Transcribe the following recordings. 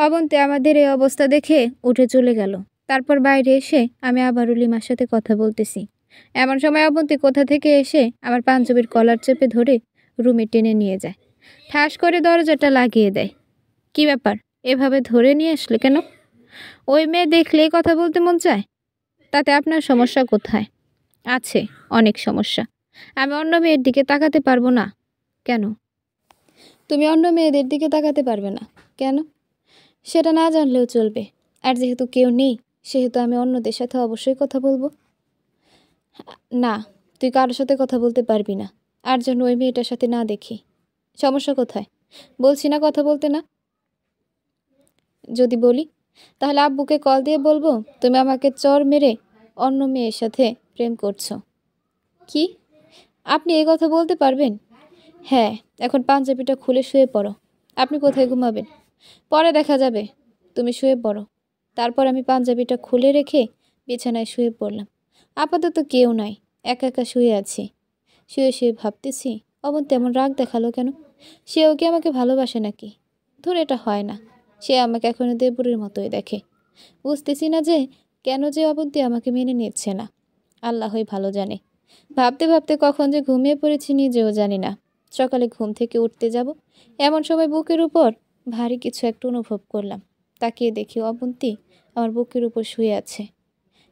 অবন্তী আমাদের এই অবস্থা দেখে উঠে চলে গেল। তারপর বাইরে এসে আমি আবারও লিমার সাথে কথা বলতেছি। এমন সময় অবন্তী কোথা থেকে এসে আমার পাঞ্জাবির কলার চেপে ধরে রুমে টেনে নিয়ে যায়। ঠাস করে দরজাটা লাগিয়ে দেয়। কি ব্যাপার, এভাবে ধরে নিয়ে আসলে কেন? ওই মেয়ে দেখলেই কথা বলতে মন চায়? তাতে আপনার সমস্যা কোথায়? আছে অনেক সমস্যা। আমি অন্য মেয়ের দিকে তাকাতে পারবো না। কেন? তুমি অন্য মেয়েদের দিকে তাকাতে পারবে না কেন? সেটা না জানলেও চলবে। আর যেহেতু কেউ নেই, সেহেতু আমি অন্যদের সাথে অবশ্যই কথা বলবো। না, তুই কারোর সাথে কথা বলতে পারবি না, আর যেন ওই মেয়েটার সাথে না দেখি। সমস্যা কোথায়? বলছি না কথা বলতে না। যদি বলি, তাহলে আব্বুকে কল দিয়ে বলবো তুমি আমাকে চর মেরে অন্য মেয়ের সাথে প্রেম করছো। কি? আপনি এই কথা বলতে পারবেন? হ্যাঁ, এখন পাঞ্জাবিটা খুলে শুয়ে পড়ো। আপনি কোথায় ঘুমাবেন? পরে দেখা যাবে, তুমি শুয়ে পড়ো। তারপর আমি পাঞ্জাবিটা খুলে রেখে বিছানায় শুয়ে পড়লাম। আপাতত কেউ নাই, একা একা শুয়ে আছি। শুয়ে শুয়ে ভাবতেছি, অমন তেমন রাগ দেখালো কেন? সেও কি আমাকে ভালোবাসে নাকি? ধরে এটা হয় না। সে আমাকে এখনো দেবরের মতোই দেখে। বুঝতেছি না যে কেন যে অবন্তী আমাকে মেনে নিচ্ছে না। আল্লাহই ভালো জানে। ভাবতে ভাবতে কখন যে ঘুমিয়ে পড়েছি নিজেও জানি না। সকালে ঘুম থেকে উঠতে যাব, এমন সময় বুকের উপর ভারী কিছু একটা অনুভব করলাম। তাকিয়ে দেখি অবন্তী আমার বুকের উপর শুয়ে আছে।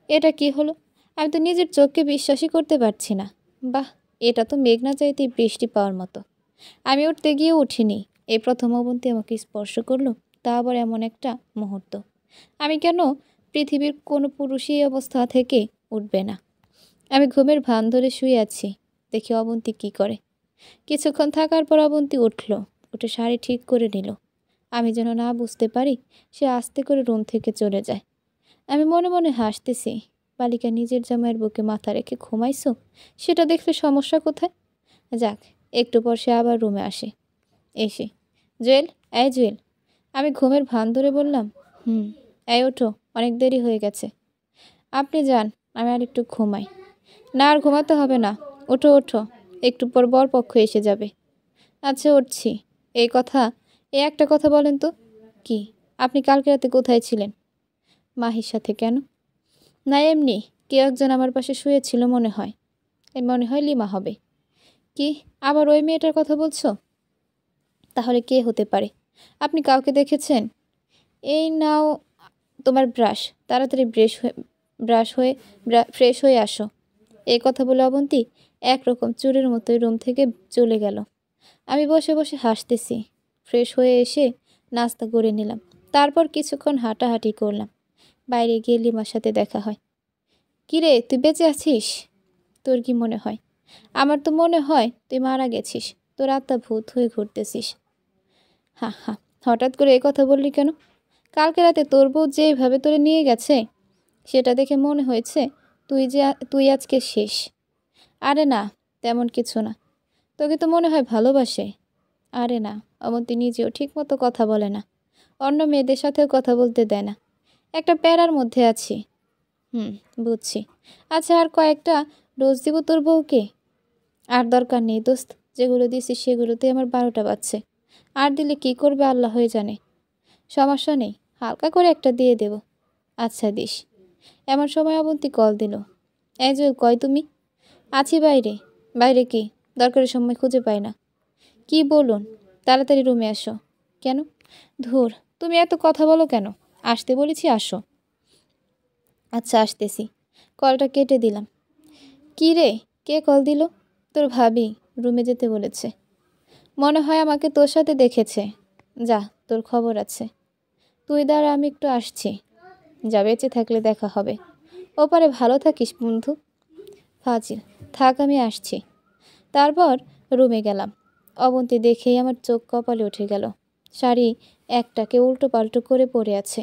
এটা কি হলো? আমি তো নিজের চোখকে বিশ্বাসই করতে পারছি না। বাহ, এটা তো মেঘনা চাইতেই বৃষ্টি পাওয়ার মতো। আমি উঠতে গিয়ে উঠিনি। এই প্রথম অবন্তী আমাকে স্পর্শ করলো, তা আবার এমন একটা মুহূর্ত। আমি কেন, পৃথিবীর কোনো পুরুষই এই অবস্থা থেকে উঠবে না। আমি ঘুমের ভান ধরে শুয়ে আছি। দেখি অবন্তী কি করে। কিছুক্ষণ থাকার পর অবন্তী উঠল, উঠে শাড়ি ঠিক করে নিল। আমি যেন না বুঝতে পারি, সে আস্তে করে রুম থেকে চলে যায়। আমি মনে মনে হাসতেছি। বালিকা নিজের জামাইয়ের বুকে মাথা রেখে ঘুমাইছো, সেটা দেখলে সমস্যা কোথায়? যাক, একটু পর সে আবার রুমে আসে। এসে, জুয়েল, এই জুয়েল। আমি ঘুমের ভান ধরে বললাম, এই ওঠো, অনেক দেরি হয়ে গেছে। আপনি যান, আমি আর একটু ঘুমাই। না, আর ঘুমাতে হবে না, ওঠো ওঠো, একটু পর বরপক্ষ এসে যাবে। আচ্ছা, উঠছি। এই কথা, একটা কথা বলেন তো। কি? আপনি কালকে রাতে কোথায় ছিলেন? মাহির সাথে। কেন? না, এমনি। কেউ একজন আমার পাশে শুয়েছিল মনে হয়। মনে হয় লিমা হবে। কি, আবার ওই মেয়েটার কথা বলছো? তাহলে কে হতে পারে? আপনি কাউকে দেখেছেন? এই নাও তোমার ব্রাশ, তাড়াতাড়ি ফ্রেশ হয়ে আসো। এই কথা বলে অবন্তী একরকম চোরের মতোই রুম থেকে চলে গেল। আমি বসে বসে হাসতেছি। ফ্রেশ হয়ে এসে নাস্তা করে নিলাম। তারপর কিছুক্ষণ হাঁটাহাঁটি করলাম। বাইরে গিয়ে লিমার সাথে দেখা হয়। কিরে, তুই বেঁচে আছিস? তোর কি মনে হয়? আমার তো মনে হয় তুই মারা গেছিস। তোর আত্মা ভূত হয়ে ঘুরতেছিস। হা হা, হঠাৎ করে এই কথা বললি কেন? কালকে রাতে তোর বউ যেভাবে তোরে নিয়ে গেছে, সেটা দেখে মনে হয়েছে তুই আজকে শেষ। আরে না, তেমন কিছু না। তোকে তো মনে হয় ভালোবাসে। আরে না, অমন্তী নিজেও ঠিক মতো কথা বলে না। অন্য মেয়েদের সাথেও কথা বলতে দেয় না। একটা প্যারার মধ্যে আছি। বুঝছি। আচ্ছা, আর কয়েকটা ডোজ দিব তোর বউকে? আর দরকার নেই দোস্ত, যেগুলো দিছিস সেগুলোতে আমার 12টা বাজছে। আর দিলে কি করবে আল্লাহই জানে। সমস্যা নেই, হালকা করে একটা দিয়ে দেব। আচ্ছা, দিস। এমন সময় অবন্তী কল দিল। এই জুয়েল, কই তুমি? আছি বাইরে। বাইরে কি? দরকারের সময় খুঁজে পাই না। কি বলুন? তাড়াতাড়ি রুমে আসো। কেন? ধুর, তুমি এত কথা বলো কেন? আসতে বলেছি, আসো। আচ্ছা, আসতেছি। কলটা কেটে দিলাম। কি রে, কে কল দিল? তোর ভাবি রুমে যেতে বলেছে। মনে হয় আমাকে তোর সাথে দেখেছে। যা, তোর খবর আছে। তুই দাঁড়া, আমি একটু আসছি। যা, বেঁচে থাকলে দেখা হবে। ওপারে ভালো থাকিস বন্ধু। ফাজিল, থাক, আমি আসছি। তারপর রুমে গেলাম। অবন্তী দেখেই আমার চোখ কপালে উঠে গেল। শাড়ি একটাকে উল্টো পাল্টো করে পরে আছে।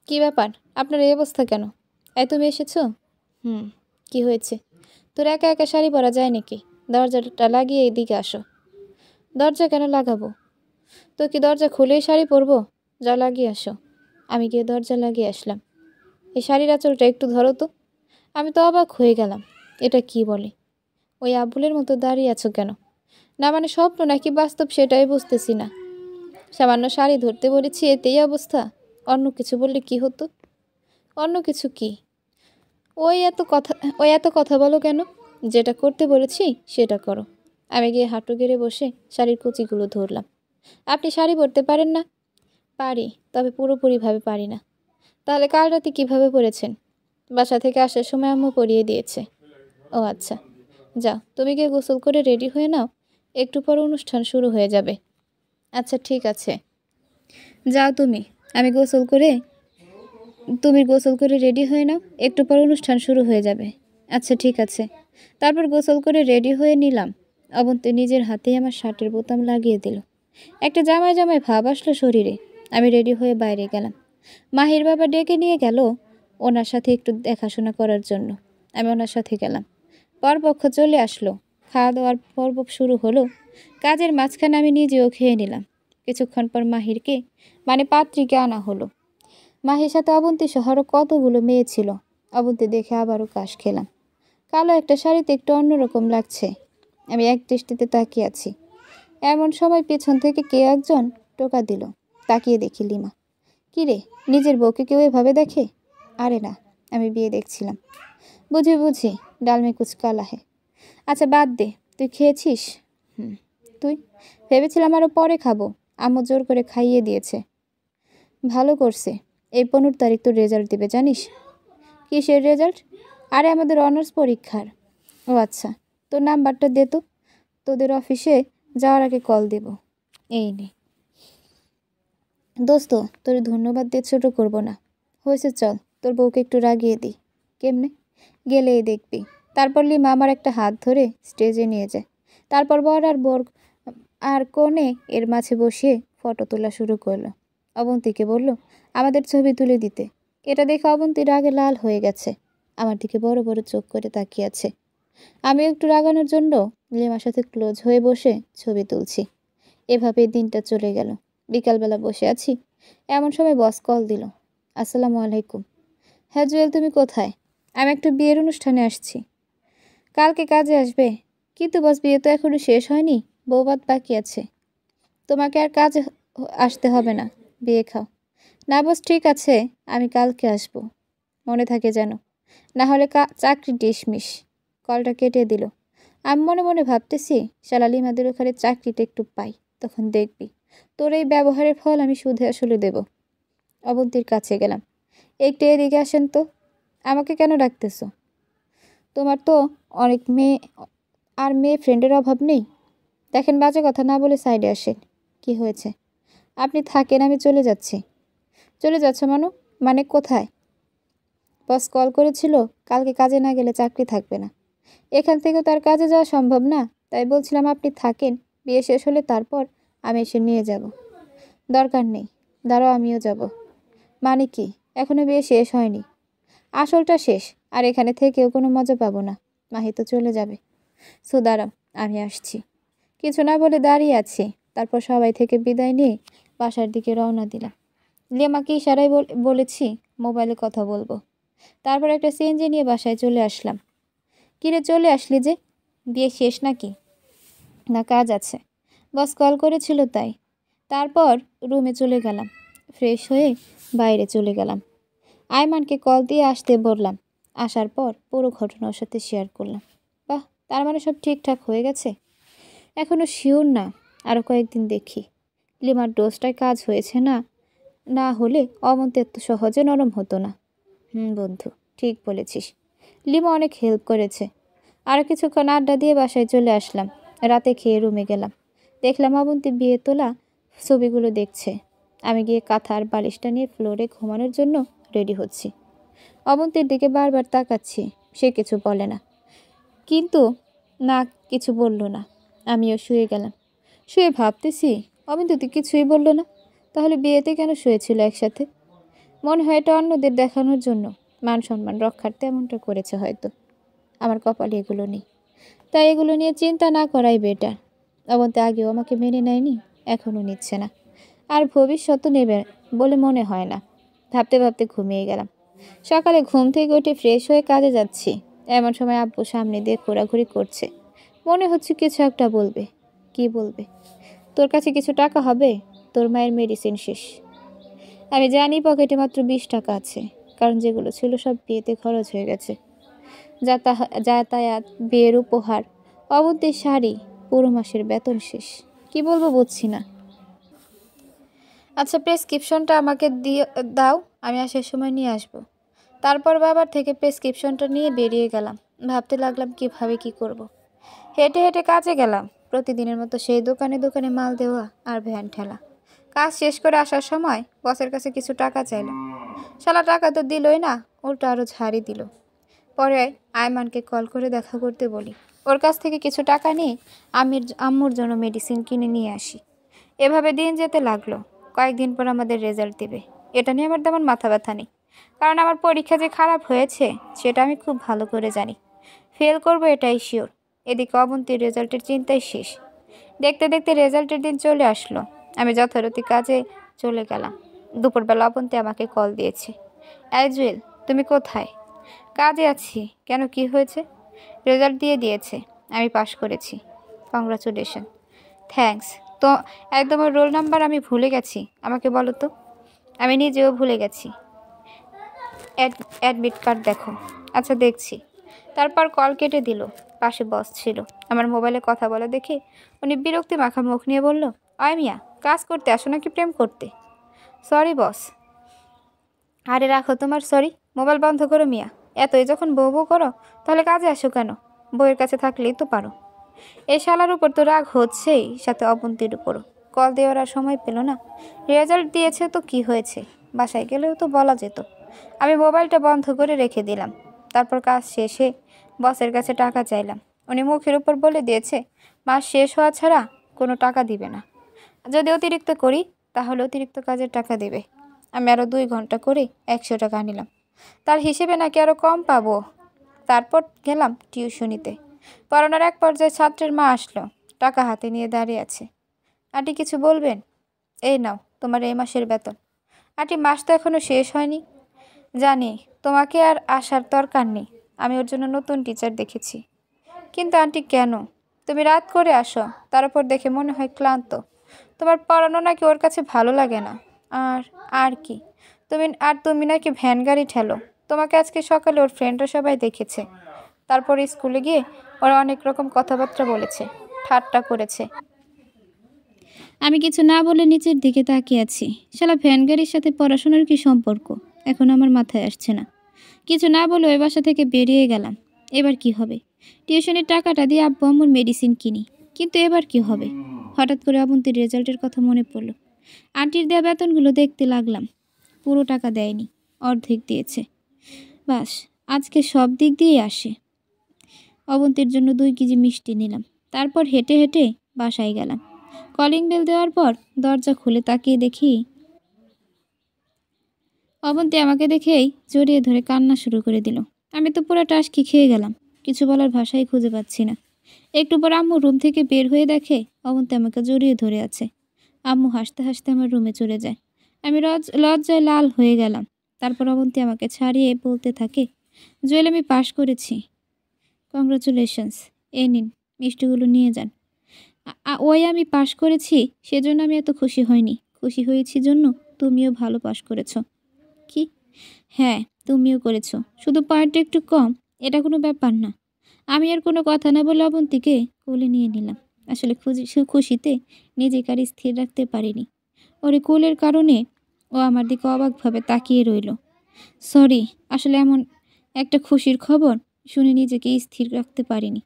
কি ব্যাপার, আপনার এই অবস্থা কেন? তুমি এসেছো? কি হয়েছে? তোর একা একা শাড়ি পরা যায় নাকি? দরজাটা লাগিয়ে এদিকে আসো। দরজা কেন লাগাবো? তো কি দরজা খুলেই শাড়ি পরবো? যা, লাগিয়ে আসো। আমি গিয়ে দরজা লাগিয়ে আসলাম। এই শাড়ির আঁচলটা একটু ধরো তো। আমি তো অবাক হয়ে গেলাম। এটা কি বলে? ওই আবুলের মতো দাঁড়িয়ে আছো কেন? না মানে স্বপ্ন নাকি বাস্তব, সেটাই বুঝতেছি না। সামান্য শাড়ি ধরতে বলেছি, এতেই অবস্থা? অন্য কিছু বললে কি হতো? অন্য কিছু কি? ওই এত কথা ওই এত কথা বলো কেন? যেটা করতে বলেছি সেটা করো। আমি গিয়ে হাঁটু গেড়ে বসে শাড়ির কুচিগুলো ধরলাম। আপনি শাড়ি পরতে পারেন না? পারি, তবে পুরোপুরিভাবে পারি না। তাহলে কাল রাতে কিভাবে পরেছেন? বাসা থেকে আসার সময় আম্মু পরিয়ে দিয়েছে। ও আচ্ছা, যাও তুমি গিয়ে গোসল করে রেডি হয়ে নাও, একটু পর অনুষ্ঠান শুরু হয়ে যাবে। আচ্ছা ঠিক আছে, যাও তুমি। আমি তুমি গোসল করে রেডি হয়ে নাও, একটু পর অনুষ্ঠান শুরু হয়ে যাবে। আচ্ছা ঠিক আছে। তারপর গোসল করে রেডি হয়ে নিলাম। অবন্তী নিজের হাতেই আমার শার্টের বোতাম লাগিয়ে দিল। একটা জামাই জামাই ভাব আসলো শরীরে। আমি রেডি হয়ে বাইরে গেলাম। মাহির বাবা ডেকে নিয়ে গেল ওনার সাথে একটু দেখাশোনা করার জন্য। আমি ওনার সাথে গেলাম। পরপক্ষ চলে আসলো। খাওয়া দাওয়ার পর্ব শুরু হলো। কাজের মাঝখানে আমি নিজেও খেয়ে নিলাম। কিছুক্ষণ পর মাহিরকে পাত্রীকে আনা হলো। মাহির সাথে অবন্তী সহ আরও কতগুলো মেয়ে ছিল। অবন্তী দেখে আবারও কাশ খেলাম। কালো একটা শাড়িতে একটু অন্যরকম লাগছে। আমি এক দৃষ্টিতে তাকিয়ে আছি। এমন সময় পেছন থেকে কে একজন টোকা দিল। তাকিয়ে দেখি লিমা। কিরে, নিজের বউকে কেউ এভাবে দেখে? আরে না, আমি বিয়ে দেখছিলাম। বুঝি বুঝি, ডালমে কুচ কালা হে। আচ্ছা বাদ দে, তুই খেয়েছিস? তুই? ভেবেছিলাম আরও পরে খাবো, আম্মু জোর করে খাইয়ে দিয়েছে। ভালো করছে। এই 15 তারিখ তোর রেজাল্ট দেবে জানিস? কিসের রেজাল্ট? আরে আমাদের অনার্স পরীক্ষার। ও আচ্ছা, তোর নাম্বারটা দে তো, তোদের অফিসে যাওয়ার আগে কল দেব। এই নে দোস্ত, তোর ধন্যবাদ দিয়ে ছোটো করবো না। হয়েছে, চল তোর বউকে একটু রাগিয়ে দিই। কেমনে? গেলেই দেখবি। তারপর লিমা আমার একটা হাত ধরে স্টেজে নিয়ে যায়। তারপর বর আর কনে এর মাঝে বসিয়ে ফটো তোলা শুরু করলো। অবন্তীকে বলল আমাদের ছবি তুলে দিতে। এটা দেখে অবন্তী রাগে লাল হয়ে গেছে। আমার দিকে বড় বড় চোখ করে তাকিয়ে আছে। আমি একটু রাগানোর জন্য লিমার সাথে ক্লোজ হয়ে বসে ছবি তুলছি। এভাবেই দিনটা চলে গেল। বিকালবেলা বসে আছি, এমন সময় বস কল দিল। আসসালামু আলাইকুম। হ্যাঁ জুয়েল, তুমি কোথায়? আমি একটা বিয়ের অনুষ্ঠানে আসছি। কালকে কাজে আসবে? কিন্তু বস, বিয়ে তো এখনো শেষ হয়নি, বৌভাত বাকি আছে। তোমাকে আর কাজে আসতে হবে না, বিয়ে খাও। না বস, ঠিক আছে, আমি কালকে আসবো। মনে থাকে যেন, না হলে চাকরি ডিসমিস। কলটা কেটে দিল। আমি মনে মনে ভাবতেছি, শালা লিমাদের ওখানে চাকরিটা একটু পাই, তখন দেখবি তোর এই ব্যবহারের ফল আমি সুদে আসলে দেব। অবন্তীর কাছে গেলাম। একটু এদিকে আসেন তো। আমাকে কেন ডাকতেছ? তোমার তো অনেক মেয়ে ফ্রেন্ডের অভাব নেই। দেখেন, বাজে কথা না বলে সাইডে আসেন। কি হয়েছে? আপনি থাকেন, আমি চলে যাচ্ছি। চলে যাচ্ছ মানে কোথায়? বস কল করেছিল, কালকে কাজে না গেলে চাকরি থাকবে না। এখান থেকে তার কাজে যাওয়া সম্ভব না, তাই বলছিলাম আপনি থাকেন, বিয়ে শেষ হলে তারপর আমি এসে নিয়ে যাব। দরকার নেই, দাঁড়াও, আমিও যাব। মানে কি? এখনো বিয়ে শেষ হয়নি। আসলটা শেষ, আর এখানে থেকেও কোনো মজা পাবো না। মাহি তো চলে যাবে। সো দাঁড়াও, আমি আসছি। কিছু না বলে দাঁড়িয়ে আছি। তারপর সবাই থেকে বিদায় নিয়ে বাসার দিকে রওনা দিলাম। লিমাকে ইশারায় বলেছি মোবাইলে কথা বলবো। তারপর একটা সিএনজি নিয়ে বাসায় চলে আসলাম। কিরে, চলে আসলি যে? বিয়ে শেষ নাকি? না, কাজ আছে, বস কল করেছিল তাই। তারপর রুমে চলে গেলাম। ফ্রেশ হয়ে বাইরে চলে গেলাম। আয়মানকে কল দিয়ে আসতে বললাম। আসার পর পুরো ঘটনা ওর সাথে শেয়ার করলাম। বাহ, তার মানে সব ঠিকঠাক হয়ে গেছে? এখনও শিওর না, আরও কয়েকদিন দেখি। লিমার ডোজটায় কাজ হয়েছে না, না হলে অমন্তে এত সহজে নরম হতো না। বন্ধু, ঠিক বলেছিস, লিমা অনেক হেল্প করেছে। আরও কিছুক্ষণ আড্ডা দিয়ে বাসায় চলে আসলাম। রাতে খেয়ে রুমে গেলাম। দেখলাম অবন্তী বিয়ে তোলা ছবিগুলো দেখছে। আমি গিয়ে কাঁথা আর বালিশটা নিয়ে ফ্লোরে ঘুমানোর জন্য রেডি হচ্ছি। অবন্তীর দিকে বারবার তাকাচ্ছি, সে কিছু বলে না, কিন্তু না, কিছু বলল না। আমিও শুয়ে গেলাম। শুয়ে ভাবতেছি, অবন্তী তো কিছুই বলল না, তাহলে বিয়েতে কেন শুয়েছিল একসাথে? মনে হয় এটা অন্যদের দেখানোর জন্য, মান সম্মান রক্ষার্থে এমনটা করেছে হয়তো। আমার কপালে এগুলো নেই, তাই এগুলো নিয়ে চিন্তা না করাই বেটার। অবন্তী আগেও আমাকে মেনে নেয়নি, এখনও নিচ্ছে না, আর ভবিষ্যতও নেবে বলে মনে হয় না। ভাবতে ভাবতে ঘুমিয়ে গেলাম। সকালে ঘুম থেকে উঠে ফ্রেশ হয়ে কাজে যাচ্ছি। এমন সময় আব্বু সামনে দিয়ে ঘোরাঘুরি করছে। মনে হচ্ছে কিছু একটা বলবে। কি বলবে? তোর কাছে কিছু টাকা হবে? তোর মায়ের মেডিসিন শেষ। আমি জানি পকেটে মাত্র 20 টাকা আছে, কারণ যেগুলো ছিল সব বিয়েতে খরচ হয়ে গেছে। যাতায়াত, বিয়ের উপহার, অবন্তীর শাড়ি, পুরো মাসের বেতন শেষ। কি বলবো বুঝছি না। আচ্ছা, প্রেসক্রিপশনটা আমাকে দাও, আমি আসার সময় নিয়ে আসবো। তারপর বাবার থেকে প্রেসক্রিপশনটা নিয়ে বেরিয়ে গেলাম। ভাবতে লাগলাম কিভাবে কি করব। হেঁটে হেঁটে কাজে গেলাম। প্রতিদিনের মতো সেই দোকানে দোকানে মাল দেওয়া আর ভ্যান ঠেলা। কাজ শেষ করে আসার সময় বসের কাছে কিছু টাকা চাইলাম। শালা টাকা তো দিলই না, উল্টো আরও ঝাড়ি দিল। পরে আয়মানকে কল করে দেখা করতে বলি। ওর কাছ থেকে কিছু টাকা নিয়ে আম্মুর জন্য মেডিসিন কিনে নিয়ে আসি। এভাবে দিন যেতে লাগলো। কয়েকদিন পর আমাদের রেজাল্ট দেবে। এটা নিয়ে আমার তেমন মাথা ব্যথা নেই, কারণ আমার পরীক্ষা যে খারাপ হয়েছে সেটা আমি খুব ভালো করে জানি। ফেল করবো এটাই শিওর। এদিকে অবন্তীর রেজাল্টের চিন্তাই শেষ। দেখতে দেখতে রেজাল্টের দিন চলে আসলো। আমি যথারীতি কাজে চলে গেলাম। দুপুরবেলা অবন্তী আমাকে কল দিয়েছে। এই জুয়েল, তুমি কোথায়? কাজে আছি। কেন, কি হয়েছে? রেজাল্ট দিয়ে দিয়েছে, আমি পাশ করেছি। কংগ্রাচুলেশন। থ্যাঙ্কস। তো একদম রোল নাম্বার আমি ভুলে গেছি, আমাকে বলো তো। আমি নিজেও ভুলে গেছি। অ্যাডমিট কার্ড দেখো। আচ্ছা, দেখছি। তারপর কল কেটে দিল। পাশে বস ছিল। আমার মোবাইলে কথা বলা দেখে উনি বিরক্তি মাখা মুখ নিয়ে বলল, অয় মিয়া, কাজ করতে আসো নাকি প্রেম করতে? Sorry boss. আরে রাখো তোমার সরি, মোবাইল বন্ধ করো মিয়া। এতই যখন বউ বউ করো তাহলে কাজে আসো কেন? বউয়ের কাছে থাকলেই তো পারো। এই শালার উপর তো রাগ হচ্ছেই, সাথে অবন্তীর উপরও। কল দেওয়ার আর সময় পেল না। রেজাল্ট দিয়েছে তো কি হয়েছে, বাসায় গেলেও তো বলা যেত। আমি মোবাইলটা বন্ধ করে রেখে দিলাম। তারপর কাজ শেষে বসের কাছে টাকা চাইলাম। উনি মুখের উপর বলে দিয়েছে মাস শেষ হওয়া ছাড়া কোনো টাকা দিবে না। যদি অতিরিক্ত করি তাহলে অতিরিক্ত কাজের টাকা দেবে। আমি আরও 2 ঘন্টা করে 100 টাকা নিলাম। তার হিসেবে নাকি আরও কম পাবো। তারপর গেলাম টিউশনিতে। পড়ানোর এক পর্যায়ে ছাত্রের মা আসলো, টাকা হাতে নিয়ে দাঁড়িয়ে আছে। আন্টি কিছু বলবেন? এই নাও তোমার এই মাসের বেতন। আন্টি, মাস তো এখনও শেষ হয়নি। জানি, তোমাকে আর আসার দরকার নেই। আমি ওর জন্য নতুন টিচার দেখেছি। কিন্তু আন্টি কেন? তুমি রাত করে আসো, তার উপর দেখে মনে হয় ক্লান্ত। তোমার পড়ানো নাকি ওর কাছে ভালো লাগে না। আর আর কি, তুমি নাকি ভ্যান গাড়ি ঠেলো। তোমাকে আজকে সকালে ওর ফ্রেন্ডরা সবাই দেখেছে। তারপর স্কুলে গিয়ে ওরা অনেক রকম কথাবার্তা বলেছে, ঠাট্টা করেছে। আমি কিছু না বলে নিচের দিকে তাকিয়ে আছি। শালা ভ্যান গাড়ির সাথে পড়াশোনার কি সম্পর্ক এখন আমার মাথায় আসছে না। কিছু না বলে ওই বাসা থেকে বেরিয়ে গেলাম। এবার কি হবে? টিউশনের টাকাটা দিয়ে আব্বু আম্মুর মেডিসিন কিনি। কিন্তু এবার কি হবে? হঠাৎ করে অবন্তীর রেজাল্টের কথা মনে পড়ল। আন্টির দেওয়া বেতনগুলো দেখতে লাগলাম। পুরো টাকা দেয়নি, অর্ধেক দিয়েছে। বাস, আজকে সব দিক দিয়েই আসে। অবন্তীর জন্য 2 কেজি মিষ্টি নিলাম। তারপর হেঁটে হেঁটে বাসায় গেলাম। কলিং বেল দেওয়ার পর দরজা খুলে তাকিয়ে দেখি অবন্তী আমাকে দেখেই জড়িয়ে ধরে কান্না শুরু করে দিল। আমি তো পুরো টাসকি খেয়ে গেলাম। কিছু বলার ভাষাই খুঁজে পাচ্ছি না। একটু পর আম্মু রুম থেকে বের হয়ে দেখে অবন্তী আমাকে জড়িয়ে ধরে আছে। আম্মু হাসতে হাসতে আমার রুমে চলে যায়। আমি লজ্জায় লাল হয়ে গেলাম। তারপর অবন্তী আমাকে ছাড়িয়ে বলতে থাকে, জুয়েল, আমি পাশ করেছি। কংগ্রাচুলেশনস। এই নিন, মিষ্টিগুলো নিয়ে যান। ওই আমি পাশ করেছি সেজন্য আমি এত খুশি হইনি। খুশি হয়েছি জন্য তুমিও ভালো পাশ করেছো। কি? হ্যাঁ, তুমিও করেছো, শুধু পয়েন্টটা একটু কম। এটা কোনো ব্যাপার না। আমি আর কোনো কথা না বলে অবন্তীকে কোলে নিয়ে নিলাম। আসলে খুশিতে নিজেকে আর স্থির রাখতে পারিনি। ওরে কোলের কারণে ও আমার দিকে অবাকভাবে তাকিয়ে রইল। সরি, আসলে এমন একটা খুশির খবর শুনে নিজেকে স্থির রাখতে পারিনি।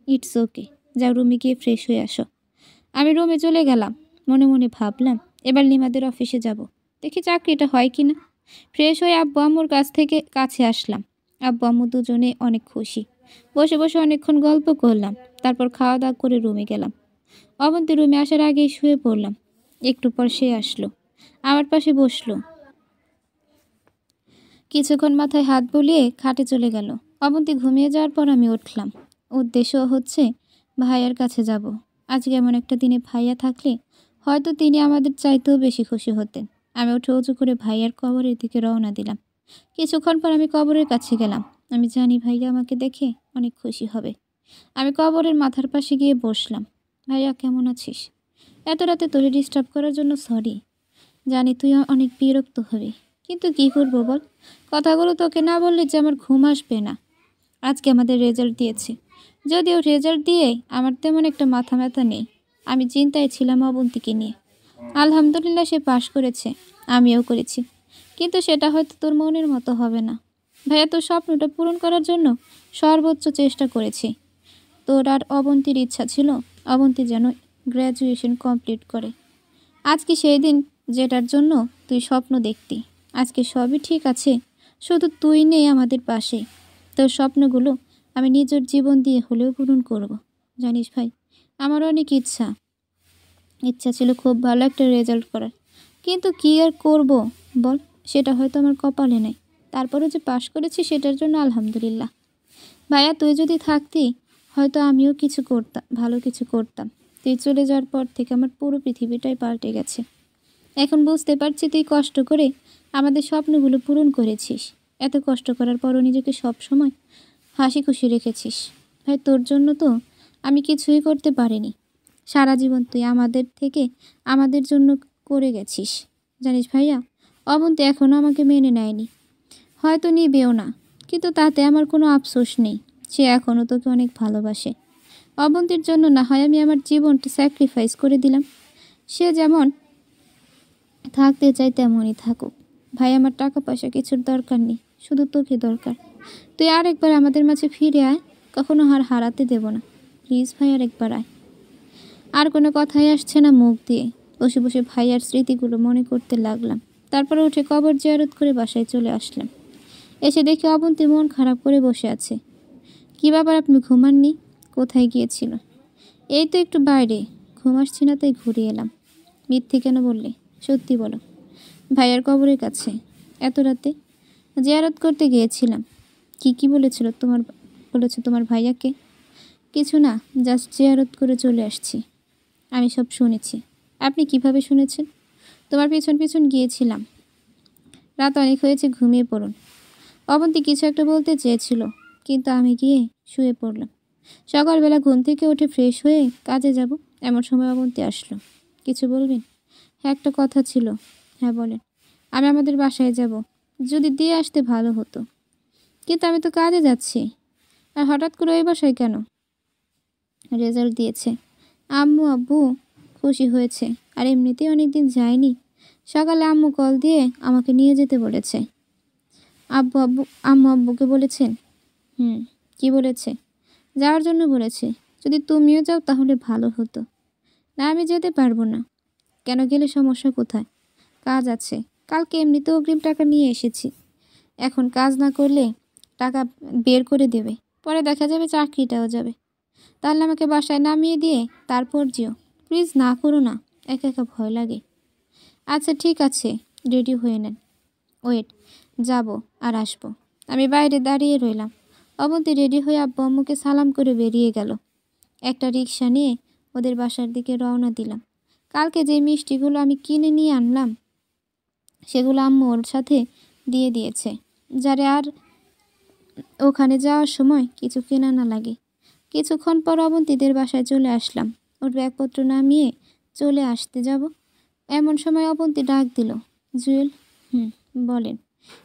ইটস ওকে, যাও রুমে গিয়ে ফ্রেশ হয়ে আসো। আমি রুমে চলে গেলাম। মনে মনে ভাবলাম এবার লিমাদের অফিসে যাব, দেখি চাকরিটা হয় কি না। ফ্রেশ হয়ে আব্বু আম্মুর কাছে আসলাম। আব্বু আম্মু দুজনে অনেক খুশি। বসে বসে অনেকক্ষণ গল্প করলাম। তারপর খাওয়া দাওয়া করে রুমে গেলাম। অবন্তী রুমে আসার আগেই শুয়ে পড়লাম। একটু পর সে আসলো, আমার পাশে বসলো। কিছুক্ষণ মাথায় হাত বুলিয়ে খাটে চলে গেল। অবন্তী ঘুমিয়ে যাওয়ার পর আমি উঠলাম। উদ্দেশ্য হচ্ছে ভাইয়ার কাছে যাব। আজকে এমন একটা দিনে ভাইয়া থাকলে হয়তো তিনি আমাদের চাইতেও বেশি খুশি হতেন। আমি উঠে উঁচু করে ভাইয়ার কবরের দিকে রওনা দিলাম। কিছুক্ষণ পর আমি কবরের কাছে গেলাম। আমি জানি ভাইয়া আমাকে দেখে অনেক খুশি হবে। আমি কবরের মাথার পাশে গিয়ে বসলাম। ভাইয়া কেমন আছিস? এত রাতে তোরে ডিস্টার্ব করার জন্য সরি। জানি তুই অনেক বিরক্ত হবি, কিন্তু কি করবো বল। কথাগুলো তোকে না বললে যে আমার ঘুম আসবে না। আজকে আমাদের রেজাল্ট দিয়েছে, যদিও রেজাল্ট দিয়ে আমার তেমন একটা মাথা ব্যথা নেই। আমি চিন্তায় ছিলাম অবন্তীকে নিয়ে। আলহামদুলিল্লাহ সে পাশ করেছে, আমিও করেছি, কিন্তু সেটা হয়তো তোর মনের মতো হবে না। ভাইয়া, তোর স্বপ্নটা পূরণ করার জন্য সর্বোচ্চ চেষ্টা করেছি। তোর আর অবন্তীর ইচ্ছা ছিল অবন্তী যেন গ্র্যাজুয়েশন কমপ্লিট করে। আজকে সেই দিন যেটার জন্য তুই স্বপ্ন দেখতি, আজকে সবই ঠিক আছে, শুধু তুই নেই আমাদের পাশে। তোর স্বপ্নগুলো আমি নিজের জীবন দিয়ে হলেও পূরণ করব। জানিস ভাই, আমার অনেক ইচ্ছা ছিল খুব ভালো একটা রেজাল্ট করার, কিন্তু কি আর করব বল, সেটা হয়তো আমার কপালে নেই। তারপরে যে পাশ করেছি সেটার জন্য আলহামদুলিল্লাহ। ভাইয়া, তুই যদি থাকতি হয়তো আমিও কিছু করতাম, ভালো কিছু করতাম। তুই চলে যাওয়ার পর থেকে আমার পুরো পৃথিবীটাই পাল্টে গেছে। এখন বুঝতে পারছি তুই কষ্ট করে আমাদের স্বপ্নগুলো পূরণ করেছিস। এত কষ্ট করার পরও নিজেকে সব সময় হাসি খুশি রেখেছিস। ভাই, তোর জন্য তো আমি কিছুই করতে পারিনি। সারা জীবন তুই আমাদের জন্য করে গেছিস। জানিস ভাইয়া, অবন্তী এখনও আমাকে মেনে নেয়নি, হয়তো নিবেও না, কিন্তু তাতে আমার কোনো আফসোস নেই। সে এখনও তোকে অনেক ভালোবাসে। অবন্তীর জন্য না হয় আমি আমার জীবনটা স্যাক্রিফাইস করে দিলাম। সে যেমন থাকতে চাই তেমনই থাকুক। ভাই, আমার টাকা পয়সা কিছুর দরকার নেই, শুধু তোকে দরকার। তুই আরেকবার আমাদের মাঝে ফিরে আয়, কখনো হারাতে দেব না। প্লিজ ভাই, আরেকবার আয়। আর কোনো কথাই আসছে না মুখ দিয়ে। বসে বসে ভাইয়ার স্মৃতিগুলো মনে করতে লাগলাম। তারপরে উঠে কবর জিয়ারত করে বাসায় চলে আসলাম। এসে দেখে অবন্তী মন খারাপ করে বসে আছে। কী ব্যাপার, আপনি ঘুমাননি? কোথায় গিয়েছিল? এই তো একটু বাইরে, ঘুম আসছি না তাই ঘুরে এলাম। মিথ্যে কেন বললে, সত্যি বলো। ভাইয়ার কবরের কাছে। এত রাতে? জিয়ারত করতে গিয়েছিলাম। কি বলেছো তোমার ভাইয়াকে? কিছু না, জাস্ট জিয়ারত করে চলে আসছি। আমি সব শুনেছি। আপনি কিভাবে শুনেছেন? তোমার পিছন পিছন গিয়েছিলাম। রাত অনেক হয়েছে, ঘুমিয়ে পড়ুন। অবন্তী কিছু একটা বলতে চেয়েছিল, কিন্তু আমি গিয়ে শুয়ে পড়লাম। সকালবেলা ঘুম থেকে উঠে ফ্রেশ হয়ে কাজে যাব, এমন সময় অবন্তী আসলো। কিছু বলবেন? হ্যাঁ, একটা কথা ছিল। হ্যাঁ বলেন। আমি আমাদের বাসায় যাব, যদি দিয়ে আসতে ভালো হতো, কিন্তু আমি তো কাজে যাচ্ছি। আর হঠাৎ করে ওই বাসায় কেন? রেজাল্ট দিয়েছে, আম্মু আব্বু খুশি হয়েছে, আর এমনিতেই অনেকদিন যায়নি। সকালে আম্মু কল দিয়ে আমাকে নিয়ে যেতে বলেছে। আম্মু আব্বুকে বলেছেন? কি বলেছে? যাওয়ার জন্য বলেছে। যদি তুমিও যাও তাহলে ভালো হতো। না, আমি যেতে পারবো না। কেন, গেলে সমস্যা কোথায়? কাজ আছে, কালকে এমনিতে অগ্রিম টাকা নিয়ে এসেছি। এখন কাজ না করলে টাকা বের করে দেবে, পরে দেখা যাবে চাকরিটাও যাবে। তাহলে আমাকে বাসায় নামিয়ে দিয়ে তারপর যেও। প্লিজ না করো না, একা একা ভয় লাগে। আচ্ছা ঠিক আছে, রেডি হয়ে নেন। ওয়েট, যাব আর আসবো। আমি বাইরে দাঁড়িয়ে রইলাম। অবন্তী রেডি হয়ে আব্বু আম্মুকে সালাম করে বেরিয়ে গেল। একটা রিক্সা নিয়ে ওদের বাসার দিকে রওনা দিলাম। কালকে যে মিষ্টিগুলো আমি কিনে নিয়ে আনলাম সেগুলো আম্মু ওর সাথে দিয়ে দিয়েছে, যারে আর ওখানে যাওয়ার সময় কিছু কেনা না লাগে। কিছুক্ষণ পর অবন্তীদের বাসায় চলে আসলাম। ওর ব্যাগপত্র নামিয়ে চলে আসতে যাব, এমন সময় অবন্তী ডাক দিল। জুয়েল। বলেন।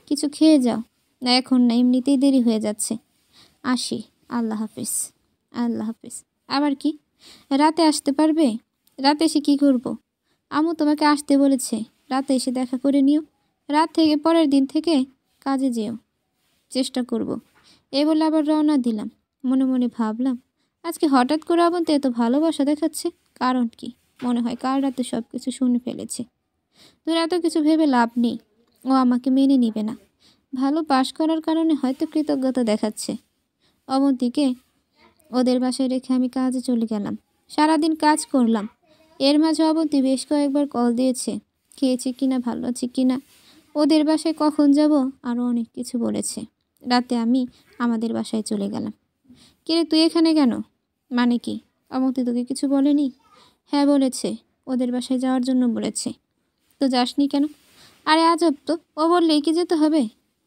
কিছু খেয়ে যাও। না, এখন না, এমনিতেই দেরি হয়ে যাচ্ছে। আসি। আল্লাহ হাফিজ। আল্লাহ হাফিজ। আবার কি? রাতে আসতে পারবে? রাতে এসে কি করব? আম্মু তোমাকে আসতে বলেছে, রাতে এসে দেখা করে নিও। রাত থেকে পরের দিন থেকে কাজে যেও। চেষ্টা করব। এই বলে আবার রওনা দিলাম। মনে মনে ভাবলাম, আজকে হঠাৎ করে অবন্তী এত ভালোবাসা দেখাচ্ছে, কারণ কি? মনে হয় কাল রাতে সব কিছু শুনে ফেলেছে। তোর এত কিছু ভেবে লাভ নেই, ও আমাকে মেনে নিবে না। ভালো পাশ করার কারণে হয়তো কৃতজ্ঞতা দেখাচ্ছে। অবন্তীকে ওদের বাসায় রেখে আমি কাজে চলে গেলাম। সারাদিন কাজ করলাম। এর মাঝে অবন্তী বেশ কয়েকবার কল দিয়েছে, খেয়েছি কিনা, ভালো আছি কিনা, ওদের বাসায় কখন যাব, আরও অনেক কিছু বলেছে। রাতে আমি আমাদের বাসায় চলে গেলাম। কিরে, তুই এখানে কেন? মানে কি? অবন্তী তোকে কিছু বলেনি? হ্যাঁ বলেছে, ওদের বাসায় যাওয়ার জন্য বলেছে। তো যাসনি কেন? আরে আজব তো, ও বললেই কি যেতে হবে?